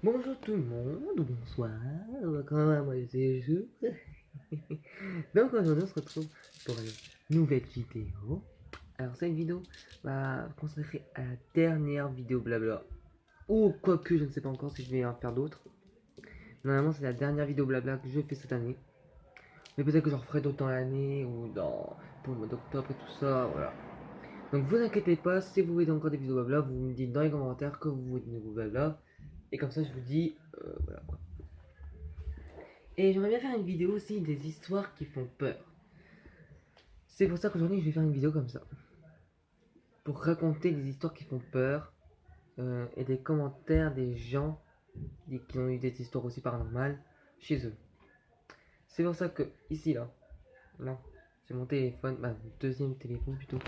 Bonjour tout le monde, ou bonsoir, comment va moi c'est jeux. Donc aujourd'hui on se retrouve pour une nouvelle vidéo. Alors cette vidéo va consacrer à la dernière vidéo blabla. Ou quoique je ne sais pas encore si je vais en faire d'autres. Normalement c'est la dernière vidéo blabla que je fais cette année. Mais peut-être que j'en referai d'autres dans l'année ou pour le mois d'octobre et tout ça, voilà. Donc vous inquiétez pas, si vous voulez encore des vidéos blabla, vous me dites dans les commentaires que vous voulez des nouveaux blabla. Et comme ça je vous dis, voilà quoi. Et j'aimerais bien faire une vidéo aussi des histoires qui font peur. C'est pour ça qu'aujourd'hui je vais faire une vidéo comme ça. Pour raconter des histoires qui font peur et des commentaires des gens qui ont eu des histoires aussi paranormales chez eux. C'est pour ça que ici là, j'ai mon téléphone, mon deuxième téléphone plutôt.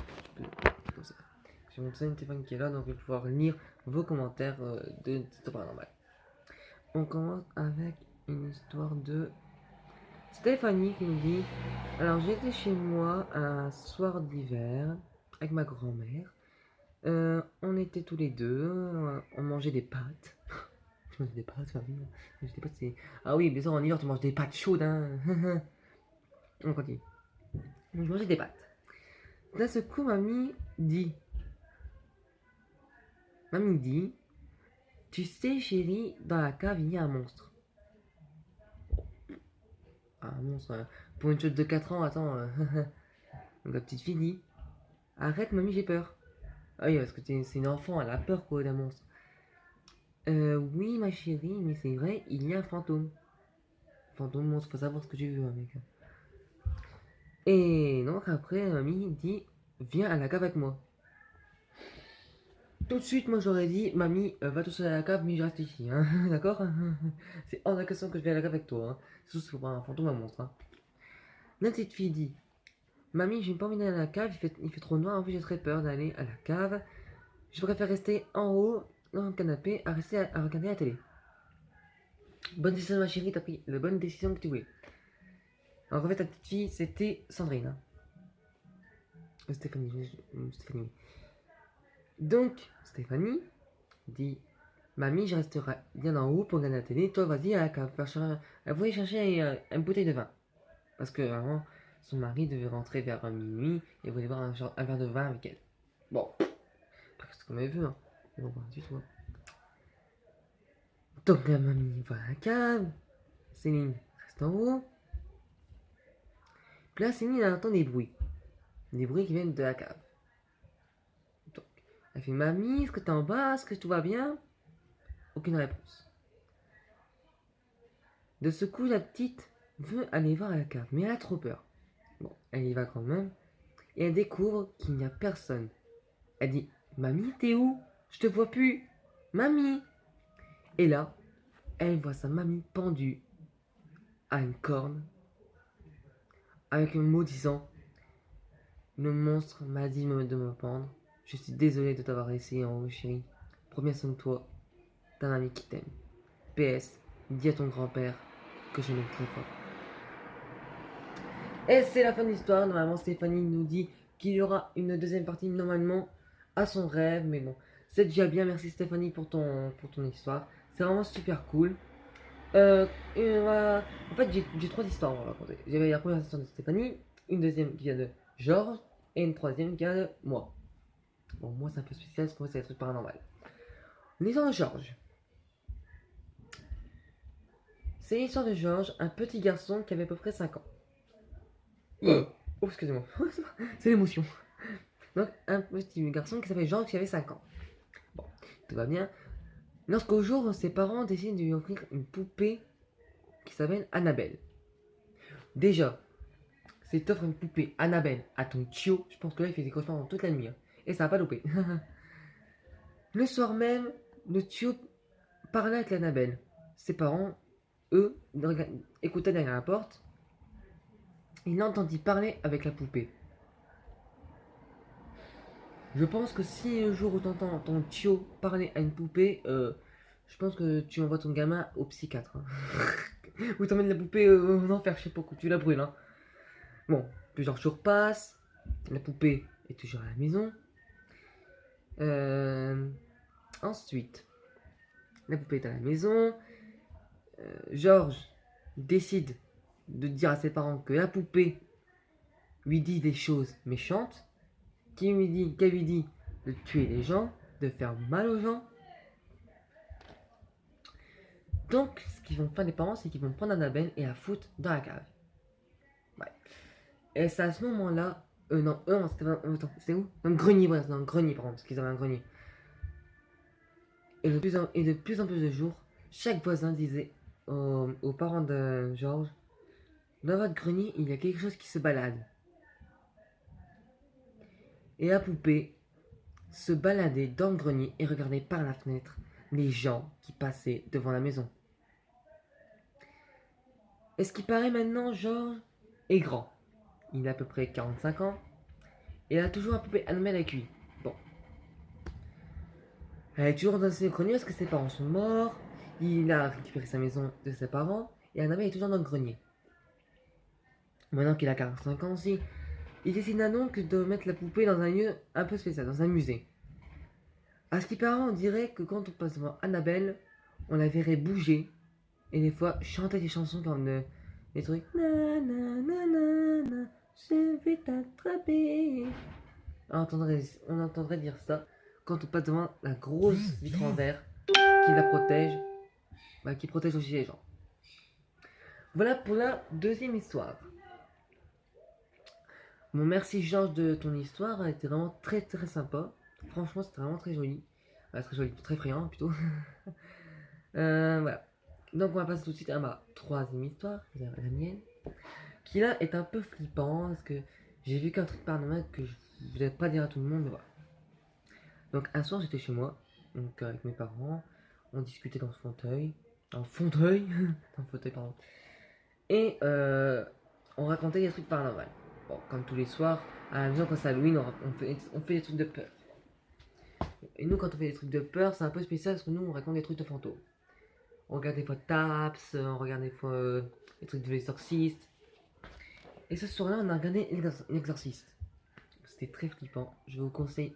J'ai mon deuxième téléphone qui est là, donc je vais pouvoir lire vos commentaires de histoires paranormales. On commence avec une histoire de Stéphanie qui nous dit: alors j'étais chez moi un soir d'hiver avec ma grand-mère. On était tous les deux, on mangeait des pâtes. Je mangeais des pâtes, famille. Des pâtes, c'est... Ah oui, bien sûr, en hiver, tu manges des pâtes chaudes, hein. On continue. Donc, je mangeais des pâtes. D'un seul coup, mamie dit, tu sais, chérie, dans la cave, il y a un monstre. Ah, un monstre, pour une chose de 4 ans, attends. Donc, la petite fille dit, arrête, mamie, j'ai peur. Ah oui, parce que c'est une enfant, elle a peur, quoi, d'un monstre. Oui, ma chérie, mais c'est vrai, il y a un fantôme. Fantôme, monstre, faut savoir ce que j'ai vu, hein, mec. Et donc après, mamie dit, viens à la cave avec moi. Tout de suite, moi j'aurais dit, mamie, va tout seul à la cave, mais je reste ici, hein, d'accord. C'est hors de la question que je vais à la cave avec toi, hein. Surtout si c'est pas un fantôme, un monstre, hein. La petite fille dit, mamie, j'ai pas envie d'aller à la cave, il fait trop noir, en fait j'ai très peur d'aller à la cave. Je préfère rester en haut, dans le canapé, à regarder la télé. Bonne décision, ma chérie, t'as pris la bonne décision que tu voulais. Alors en fait, ta petite fille, c'était Sandrine, hein. Stéphanie, Stéphanie. Donc, Stéphanie dit, mamie, je resterai bien en haut pour regarder la télé. Toi, vas-y à la cave. Elle voulait chercher une bouteille de vin. Parce que vraiment, son mari devait rentrer vers minuit et voulait boire un verre de vin avec elle. Bon, c'est comme elle veut, hein. Mais bon, tu vois. Donc, la mamie va à la cave. Céline reste en haut. Puis là, Céline elle entend des bruits. Des bruits qui viennent de la cave. Donc, elle fait, mamie, est-ce que t'es en bas? Est-ce que tout va bien? Aucune réponse. De ce coup, la petite veut aller voir à la cave, mais elle a trop peur. Bon, elle y va quand même, et elle découvre qu'il n'y a personne. Elle dit, mamie, t'es où? Je te vois plus. Mamie. Et là, elle voit sa mamie pendue à une corne, avec un mot disant, le monstre m'a dit de me pendre. Je suis désolé de t'avoir laissé en haut, chérie. Prends bien soin de toi. T'as un ami qui t'aime. PS, dis à ton grand-père que je l'aime très fort. Et c'est la fin de l'histoire. Normalement, Stéphanie nous dit qu'il y aura une deuxième partie, normalement, à son rêve. Mais bon, c'est déjà bien. Merci Stéphanie pour ton histoire. C'est vraiment super cool. En fait, j'ai trois histoires à raconter. J'avais la première histoire de Stéphanie, une deuxième qui vient de Georges, et une troisième qui vient de moi. Bon, moi, c'est un peu spécial parce que moi, c'est des trucs paranormaux. L'histoire de Georges. C'est l'histoire de Georges, un petit garçon qui avait à peu près 5 ans. Oh, excusez-moi. C'est l'émotion. Donc, un petit garçon qui s'appelle Georges qui avait 5 ans. Bon, tout va bien. Lorsqu'au jour, ses parents décident de lui offrir une poupée qui s'appelle Annabelle. Déjà, si t'offres une poupée Annabelle à ton tio, je pense que là il fait des cauchemars toute la nuit, hein. Et ça va pas loupé. Le soir même, le tio parlait avec l'Annabelle. Ses parents, eux, écoutaient derrière la porte. Il entendit parler avec la poupée. Je pense que si un jour où t'entends ton tio parler à une poupée, je pense que tu envoies ton gamin au psychiatre, hein. Ou t'emmènes la poupée en enfer, je sais pas, que tu la brûles, hein. Bon, plusieurs jours passent, la poupée est toujours à la maison. Ensuite, La poupée est à la maison. Georges décide de dire à ses parents que la poupée lui dit des choses méchantes, qu'elle lui dit de tuer les gens, de faire mal aux gens. Donc, ce qu'ils vont faire les parents, c'est qu'ils vont prendre Annabelle et la foutre dans la cave. Ouais. Et c'est à ce moment-là, non, c'était où? Dans le grenier, voilà, dans le grenier, par contre, parce qu'ils avaient un grenier. Et de plus en plus de jours, chaque voisin disait aux parents de Georges, dans votre grenier, il y a quelque chose qui se balade. Et la poupée se baladait dans le grenier et regardait par la fenêtre les gens qui passaient devant la maison. Et ce qui paraît maintenant, Georges est grand. Il a à peu près 45 ans. Et il a toujours un poupée Annabelle avec lui. Bon. Elle est toujours dans ses greniers parce que ses parents sont morts. Il a récupéré sa maison de ses parents. Et Annabelle est toujours dans le grenier. Maintenant qu'il a 45 ans aussi, il décide donc de mettre la poupée dans un lieu un peu spécial, dans un musée. À ce qui paraît, on dirait que quand on passe devant Annabelle, on la verrait bouger et des fois chanter des chansons comme des trucs na na na na na, je vais t'attraper. On entendrait dire ça quand on passe devant la grosse vitre en verre qui la protège, qui protège aussi les gens. Voilà pour la deuxième histoire. Bon, merci Georges de ton histoire, elle était vraiment très très sympa. Franchement, c'était vraiment très joli. Très joli, très effrayant plutôt. Voilà. Donc, on va passer tout de suite à ma troisième histoire, la mienne, qui là est un peu flippant parce que j'ai vu qu'un truc paranormal que je voulais pas dire à tout le monde, mais voilà. Donc, un soir, j'étais chez moi, donc avec mes parents, on discutait dans ce fauteuil, dans le fauteuil, pardon, et on racontait des trucs paranormaux. Bon, comme tous les soirs, à la maison, quand c'est Halloween, on fait des trucs de peur. Et nous, quand on fait des trucs de peur, c'est un peu spécial parce que nous, on raconte des trucs de fantômes. On regarde des fois Taps, on regarde des fois des trucs de l'exorciste. Et ce soir-là, on a regardé l'exorciste. C'était très flippant. Je conseille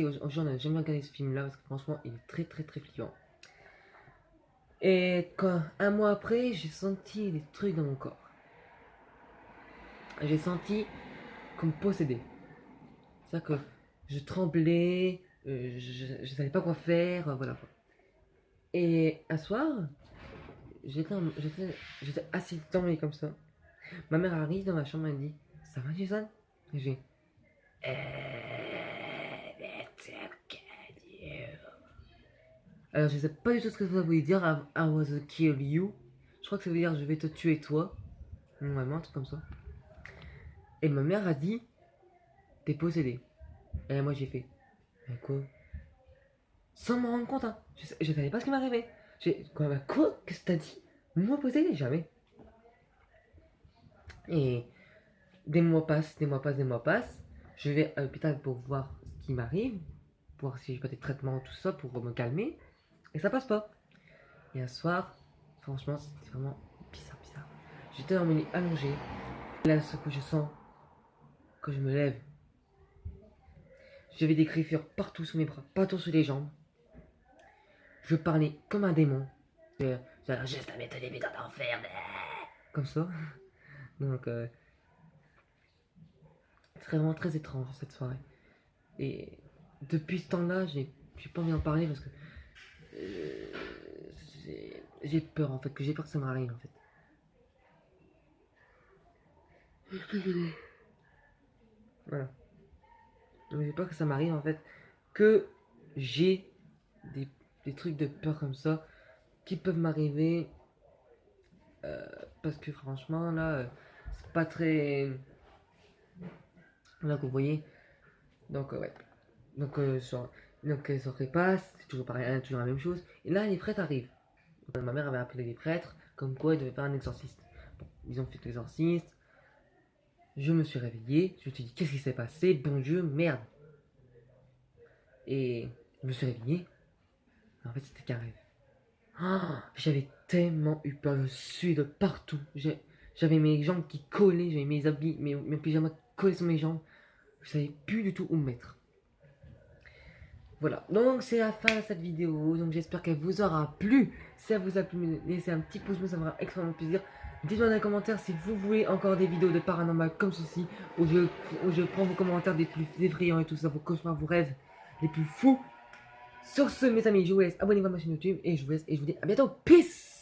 aux gens de jamais regarder ce film-là parce que franchement, il est très très très flippant. Et un mois après, j'ai senti des trucs dans mon corps. J'ai senti comme possédé. C'est-à-dire que je tremblais, je savais pas quoi faire, voilà. Et un soir, j'étais assis dans le lit comme ça. Ma mère arrive dans ma chambre et me dit ça va Jason? Et j'ai alors je sais pas du tout ce que ça voulait dire I was kill you. Je crois que ça veut dire je vais te tuer toi. Normalement un truc comme ça. Et ma mère a dit t'es possédé. Et moi j'ai fait mais quoi? Sans me rendre compte hein. Je savais pas ce qui m'arrivait. Quoi? Qu'est-ce que t'as dit? Moi possédé? Jamais. Et des mois passent. Je vais à l'hôpital pour voir ce qui m'arrive, pour voir si j'ai pas des traitements, tout ça, pour me calmer. Et ça passe pas. Et un soir, franchement, c'était vraiment bizarre. J'étais dans mon lit allongé. Là, ce que je sens, quand je me lève, j'avais des griffures partout sous mes bras, partout sous les jambes. Je parlais comme un démon. J'avais juste à mettre des bidons d'enfer. Comme ça. Donc, c'est vraiment très étrange cette soirée. Et depuis ce temps-là, j'ai pas envie d'en parler parce que j'ai peur en fait, j'ai peur que ça m'arrive en fait. Voilà. Donc j'ai peur que ça m'arrive en fait, que j'ai des trucs de peur comme ça qui peuvent m'arriver parce que franchement là, c'est pas très. Là que vous voyez. Donc ouais. Donc ça repasse, c'est toujours pareil, toujours la même chose. Et là les prêtres arrivent. Ma mère avait appelé les prêtres comme quoi ils devaient faire un exorciste. Bon, ils ont fait l'exorciste. Je me suis réveillé, je me suis dit qu'est-ce qui s'est passé, bon Dieu, merde. Et je me suis réveillé. En fait c'était qu'un rêve. Oh, j'avais tellement eu peur, je suis de partout. J'avais mes jambes qui collaient, j'avais mes habits, mes pyjamas collés sur mes jambes. Je savais plus du tout où me mettre. Voilà. Voilà, donc c'est la fin de cette vidéo, donc j'espère qu'elle vous aura plu. Si ça vous a plu, laissez un petit pouce bleu, ça me fera extrêmement plaisir. Dites-moi dans les commentaires si vous voulez encore des vidéos de paranormal comme ceci, où je prends vos commentaires des plus effrayants et tout ça, vos cauchemars, vos rêves les plus fous. Sur ce, mes amis, je vous laisse, abonnez-vous à ma chaîne YouTube, et je vous laisse, et je vous dis à bientôt, peace!